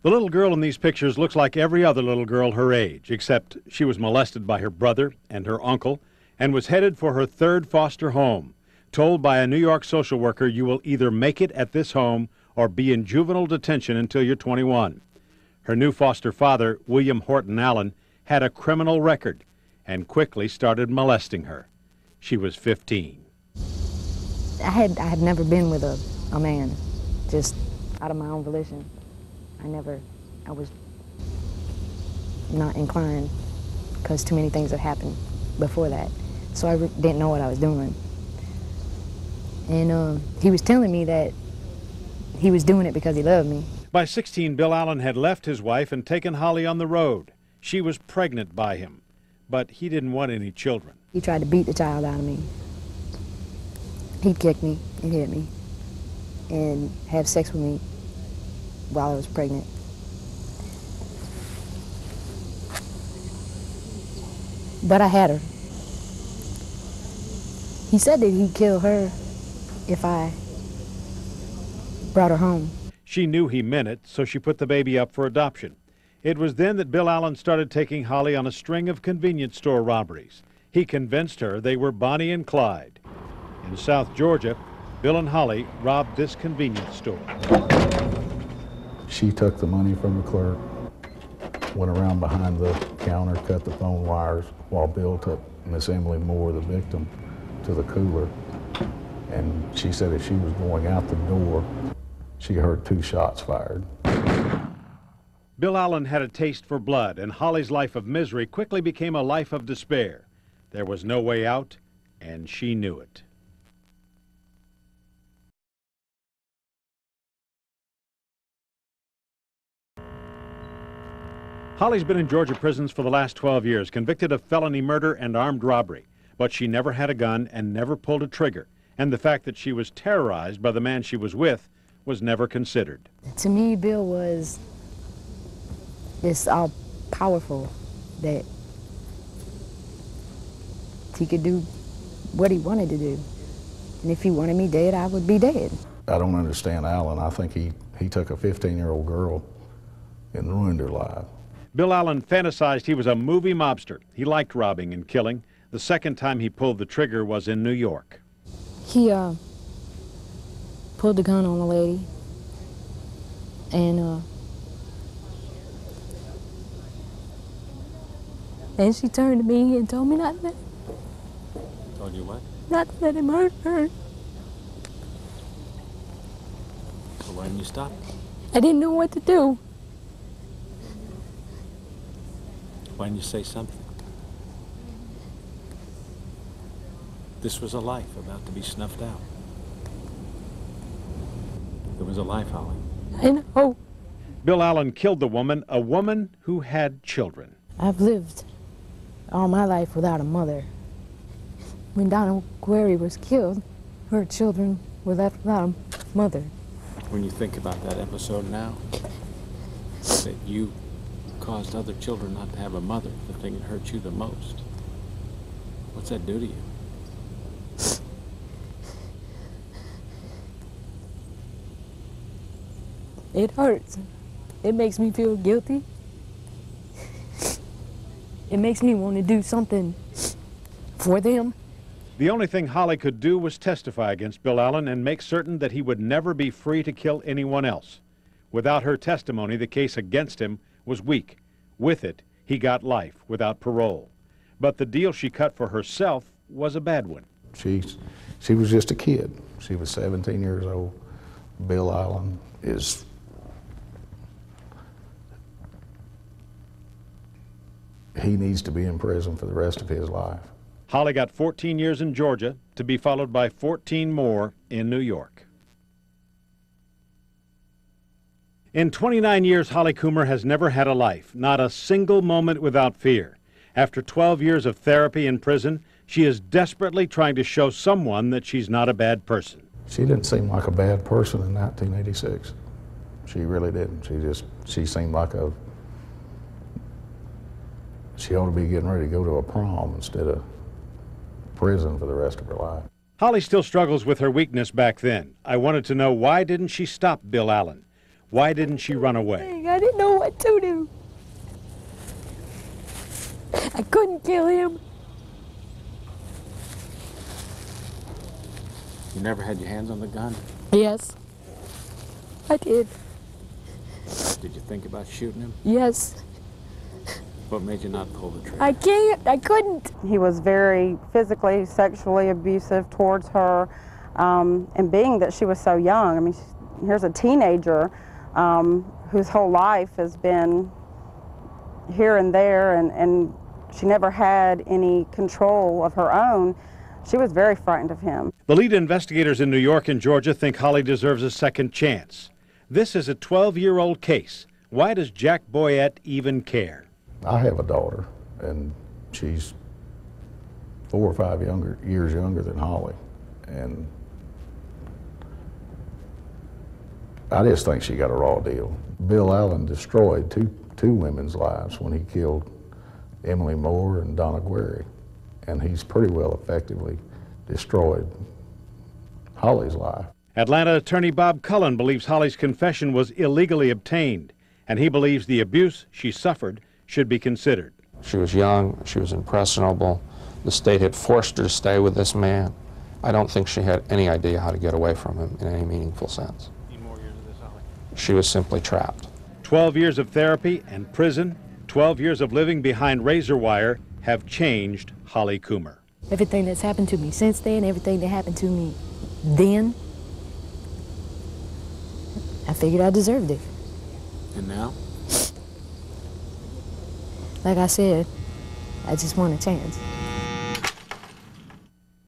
The little girl in these pictures looks like every other little girl her age, except she was molested by her brother and her uncle and was headed for her third foster home, told by a New York social worker, you will either make it at this home or be in juvenile detention until you're 21. Her new foster father, William Horton Allen, had a criminal record and quickly started molesting her. She was 15. I had never been with a man, just out of my own volition. I was not inclined because too many things had happened before that. So I didn't know what I was doing. And he was telling me that he was doing it because he loved me. By 16, Bill Allen had left his wife and taken Holly on the road. She was pregnant by him, but he didn't want any children. He tried to beat the child out of me. He'd kick me and hit me and have sex with me while I was pregnant. But I had her. He said that he'd kill her if I brought her home. She knew he meant it, so she put the baby up for adoption. It was then that Bill Allen started taking Holly on a string of convenience store robberies. He convinced her they were Bonnie and Clyde. In South Georgia, Bill and Holly robbed this convenience store. She took the money from the clerk, went around behind the counter, cut the phone wires, while Bill took Miss Emily Moore, the victim, to the cooler. And she said as she was going out the door, she heard 2 shots fired. Bill Allen had a taste for blood, and Holly's life of misery quickly became a life of despair. There was no way out, and she knew it. Holly's been in Georgia prisons for the last 12 years, convicted of felony murder and armed robbery. But she never had a gun and never pulled a trigger. And the fact that she was terrorized by the man she was with was never considered. To me, Bill was this all-powerful, that he could do what he wanted to do. And if he wanted me dead, I would be dead. I don't understand Allen. I think he took a 15-year-old girl and ruined her life. Bill Allen fantasized he was a movie mobster. He liked robbing and killing. The second time he pulled the trigger was in New York. He pulled the gun on the lady, and she turned to me and told me not to. Told you what? Not to let him hurt her. So why didn't you stop? I didn't know what to do. Why didn't you say something? This was a life about to be snuffed out. It was a life, Holly. I know. Bill Allen killed the woman, a woman who had children. I've lived all my life without a mother. When Donna Query was killed, her children were left without a mother. When you think about that episode now, that you caused other children not to have a mother, the thing that hurt you the most, what's that do to you? It hurts. It makes me feel guilty. It makes me want to do something for them. The only thing Holly could do was testify against Bill Allen and make certain that he would never be free to kill anyone else. Without her testimony, the case against him was weak. With it, he got life without parole. But the deal she cut for herself was a bad one. She was just a kid. She was 17 years old. Bill Allen is... he needs to be in prison for the rest of his life. Holly got 14 years in Georgia, to be followed by 14 more in New York. In 29 years, Holly Coomber has never had a life, not a single moment without fear. After 12 years of therapy in prison, she is desperately trying to show someone that she's not a bad person. She didn't seem like a bad person in 1986. She really didn't. She seemed like she ought to be getting ready to go to a prom instead of prison for the rest of her life. Holly still struggles with her weakness back then. I wanted to know, why didn't she stop Bill Allen? Why didn't she run away? I didn't know what to do. I couldn't kill him. You never had your hands on the gun? Yes, I did. Did you think about shooting him? Yes. What made you not pull the trigger? I can't. I couldn't. He was very physically, sexually abusive towards her. And being that she was so young, I mean, here's a teenager whose whole life has been here and there, and she never had any control of her own. She was very frightened of him. The lead investigators in New York and Georgia think Holly deserves a second chance. This is a 12-year-old case. Why does Jack Boyette even care? I have a daughter, and she's 4 or 5 years younger than Holly, and I just think she got a raw deal. Bill Allen destroyed two women's lives when he killed Emily Moore and Donna Guerry, and he's pretty well effectively destroyed Holly's life. Atlanta attorney Bob Cullen believes Holly's confession was illegally obtained, and he believes the abuse she suffered should be considered. She was young, she was impressionable. The state had forced her to stay with this man. I don't think she had any idea how to get away from him in any meaningful sense. Need more years of this, Holly? She was simply trapped. 12 years of therapy and prison, 12 years of living behind razor wire have changed Holly Coomber. Everything that's happened to me since then, everything that happened to me then, I figured I deserved it. And now? Like I said, I just want a chance.